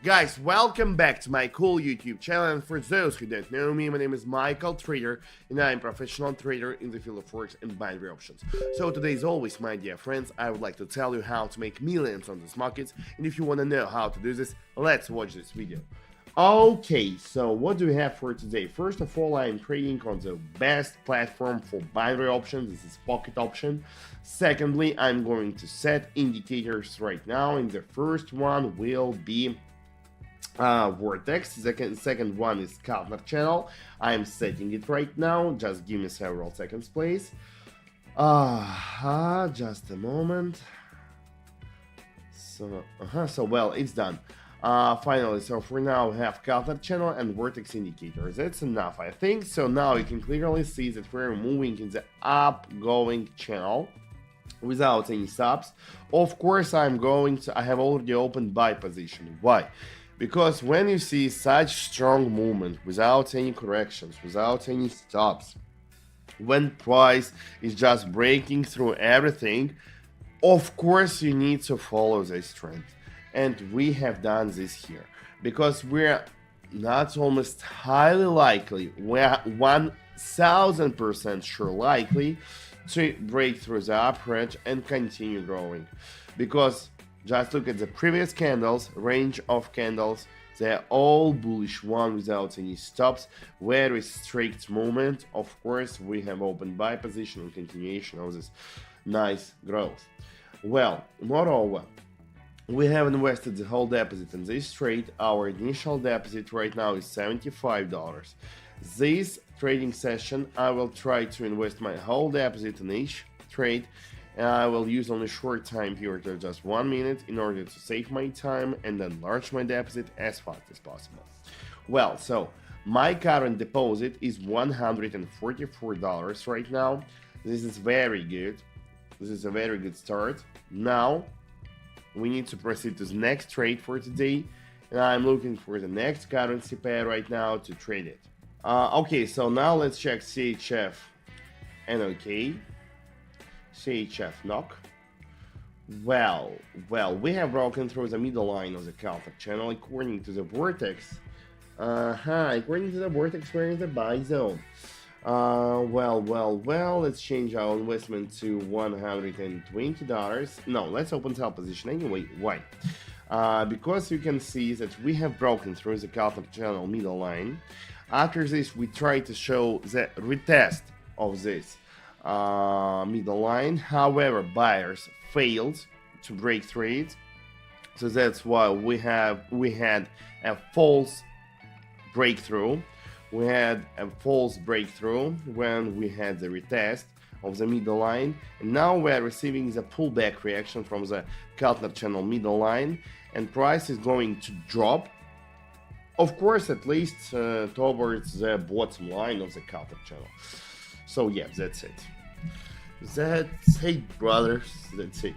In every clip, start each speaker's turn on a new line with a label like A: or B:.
A: Guys, welcome back to my cool YouTube channel, and for those who don't know me, my name is Michael Trader, and I'm a professional trader in the field of forex and binary options. So today, as always, my dear friends, I would like to tell you how to make millions on this market, and if you want to know how to do this, let's watch this video. Okay, so what do we have for today? First of all, I'm trading on the best platform for binary options. This is Pocket Option. Secondly, I'm going to set indicators right now, and the first one will be Vortex. Second one is counter channel. I'm setting it right now. Just give me several seconds, please. Just a moment. So well, it's done. Finally, so for now we have counter channel and vortex indicators. That's enough, I think. So now you can clearly see that we're moving in the upgoing channel without any stops. Of course, I have already opened buy position. Why? Because when you see such strong movement without any corrections, without any stops, when price is just breaking through everything, of course you need to follow this trend. And we have done this here because we're not almost highly likely, we're 1000% sure likely to break through the upper edge and continue growing. Because just look at the previous candles, range of candles, they're all bullish one without any stops, very strict movement. Of course, we have open buy position and continuation of this nice growth. Well, moreover, we have invested the whole deposit in this trade. Our initial deposit right now is $75. This trading session, I will try to invest my whole deposit in each trade. I will use only short time period of just 1 minute in order to save my time and enlarge my deposit as fast as possible. Well, so my current deposit is $144 right now. This is very good. This is a very good start. Now we need to proceed to the next trade for today, and I'm looking for the next currency pair right now to trade it. Okay, so now let's check CHF NOK. CHF NOK. Well, we have broken through the middle line of the counter channel according to the vortex. According to the vortex, we're in the buy zone. Let's change our investment to $120. No, let's open sell position anyway. Why? Because you can see that we have broken through the counter channel middle line. After this, we try to show the retest of this middle line. However, buyers failed to break through it, so that's why we had a false breakthrough. We had a false breakthrough when we had the retest of the middle line, and now we are receiving the pullback reaction from the counter channel middle line, and price is going to drop, of course, at least towards the bottom line of the counter channel. So yeah, that's it. That's it, brothers. That's it.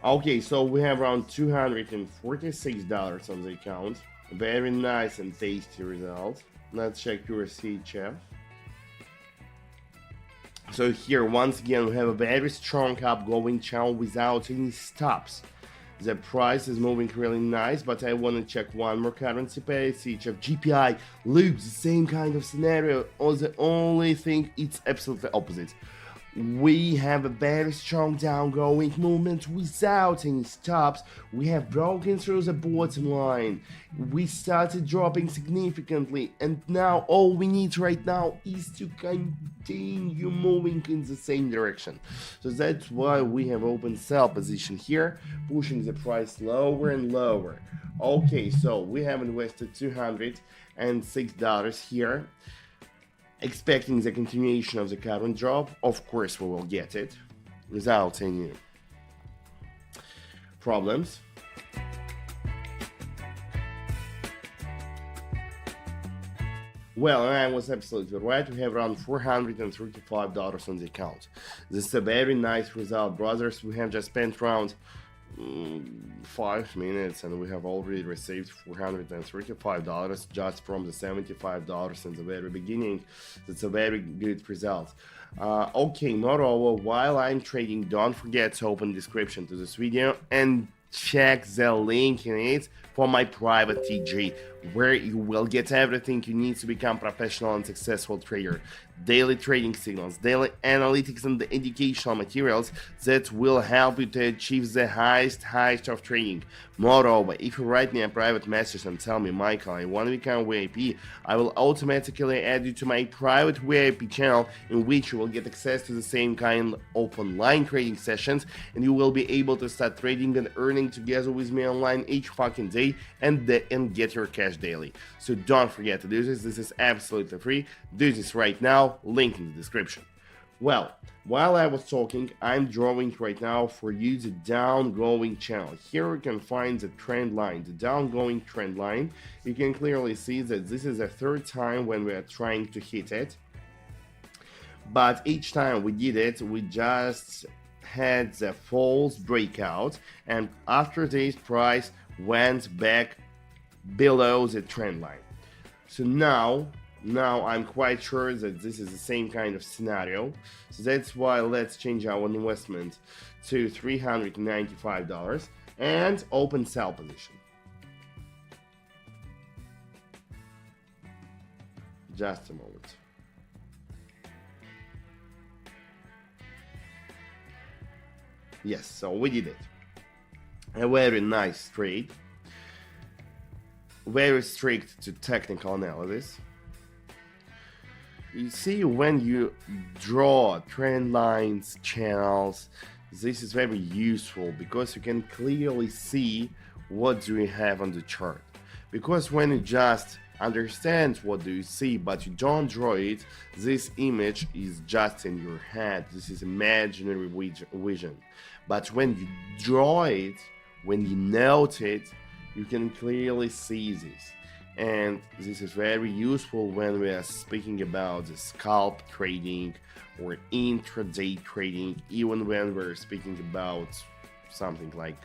A: Okay, so we have around $246 on the account. Very nice and tasty result. Let's check your CHF. So here, once again, we have a very strong upgoing channel without any stops. The price is moving really nice, but I want to check one more currency pair. CHF GPI looks the same kind of scenario, or the only thing it's absolutely opposite. We have a very strong downgoing movement without any stops. We have broken through the bottom line. We started dropping significantly, and now all we need right now is to continue moving in the same direction. So that's why we have open sell position here, pushing the price lower and lower. Okay, so we have invested $206 here, expecting the continuation of the current drop. Of course, we will get it without any problems. Well, I was absolutely right. We have around $435 on the account. This is a very nice result, brothers. We have just spent around 5 minutes, and we have already received $435 just from the $75 in the very beginning. That's a very good result. Okay, moreover, while I'm trading, don't forget to open description to this video and check the link in it for my private TG, where you will get everything you need to become professional and successful trader. Daily trading signals, daily analytics, and the educational materials that will help you to achieve the highest of trading. Moreover, if you write me a private message and tell me, Michael, I want to become VIP, I will automatically add you to my private VIP channel, in which you will get access to the same kind of online trading sessions, and you will be able to start trading and earning together with me online each fucking day and get your cash daily. So don't forget to do this. This is absolutely free. Do this right now. Link in the description. Well, while I was talking, I'm drawing right now for you the downgoing channel. Here you can find the trend line, the downgoing trend line. You can clearly see that this is the third time when we are trying to hit it. But each time we did it, we just had the false breakout, and after this, price went back below the trend line. So now I'm quite sure that this is the same kind of scenario. So that's why let's change our investment to $395 and open sell position. Just a moment. Yes, so we did it. A very nice trade. Very strict to technical analysis. You see, when you draw trend lines, channels, this is very useful because you can clearly see what do we have on the chart. Because when you just understand what do you see but you don't draw it, this image is just in your head. This is imaginary vision. But when you draw it, when you note it, you can clearly see this. And this is very useful when we are speaking about the scalp trading or intraday trading, even when we're speaking about something like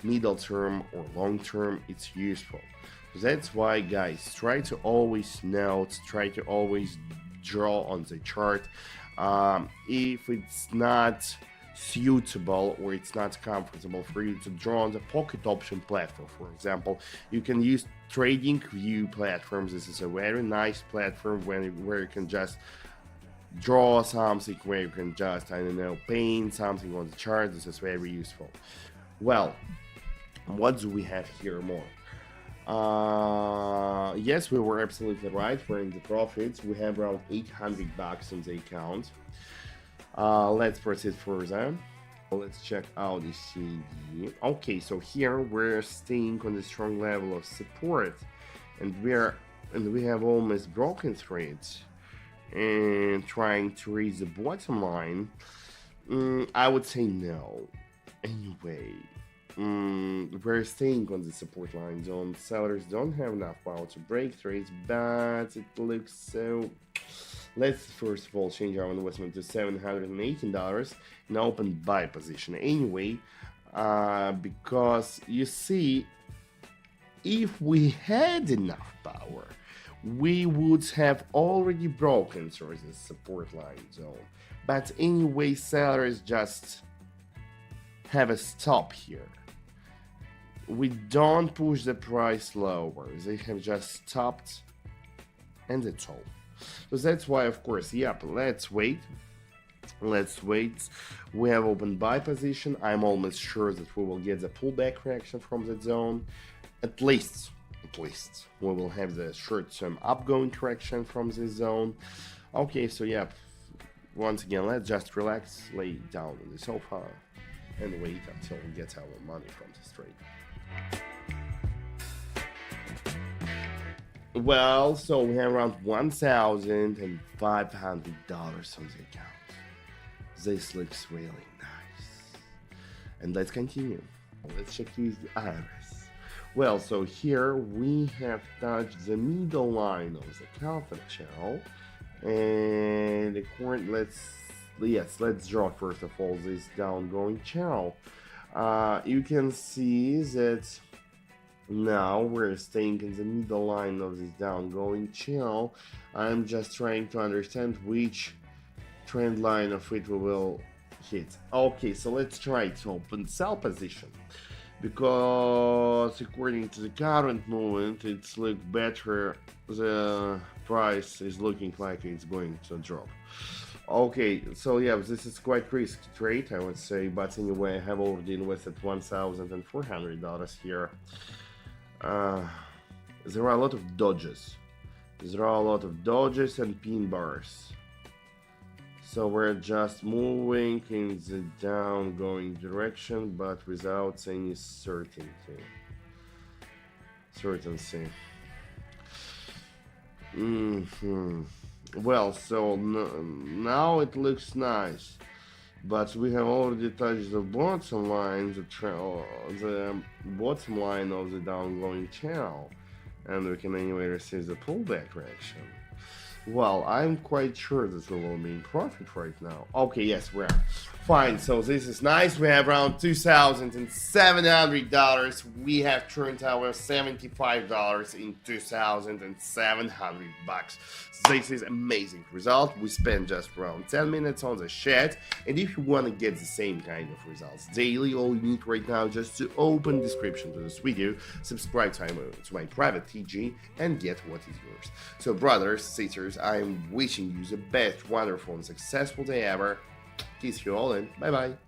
A: middle term or long term, it's useful. That's why, guys, try to always note, try to always draw on the chart. If it's not suitable or it's not comfortable for you to draw on the Pocket Option platform, for example, you can use Trading View platforms. This is a very nice platform where you can just draw something, where you can just, I don't know, paint something on the chart. This is very useful. Well, what do we have here more? Yes, we were absolutely right. We're in the profits. We have around $800 on the account. Let's proceed further. Let's check out the CD. Okay, so here we're staying on the strong level of support, and we have almost broken through it and trying to reach the bottom line. I would say no. Anyway, we're staying on the support line zone. Sellers don't have enough power to break through it, but it looks so. Let's first of all change our investment to $718 and open buy position anyway, because you see, if we had enough power, we would have already broken through the support line zone. But anyway, sellers just have a stop here. We don't push the price lower. They have just stopped, and that's all. So that's why, of course, yep, let's wait. We have open buy position. I'm almost sure that we will get the pullback reaction from that zone. At least we will have the short-term upgoing correction from this zone. Okay, so yeah, once again, let's just relax, lay down on the sofa, and wait until we get our money from this trade. Well, so we have around $1,500 on the account. This looks really nice. And let's continue. Let's check the iris. Well, so here we have touched the middle line of the counter channel. And let's draw first of all this downgoing channel. You can see that now we're staying in the middle line of this downgoing channel. I'm just trying to understand which trend line of it we will hit. Okay, so let's try to open sell position, because according to the current movement it's look better, the price is looking like it's going to drop. Okay, so yeah, this is quite risky trade, I would say, but anyway, I have already invested $1,400 here. There are a lot of dodges. There are a lot of dodges and pin bars. So we're just moving in the down-going direction, but without any certainty. Well, so now it looks nice, but we have already touched the bottom line, the bottom line of the downgoing channel, and we can anyway receive the pullback reaction. Well, I'm quite sure that we will be in profit right now. Okay, yes, we are. Fine, so this is nice. We have around $2,700. We have turned our $75 in $2,700. This is amazing result. We spent just around 10 minutes on the chat, and if you want to get the same kind of results daily, all you need right now just to open description to this video, subscribe to my private TG, and get what is yours. So brothers, sisters, I'm wishing you the best, wonderful, and successful day ever. Kiss you all, and bye bye.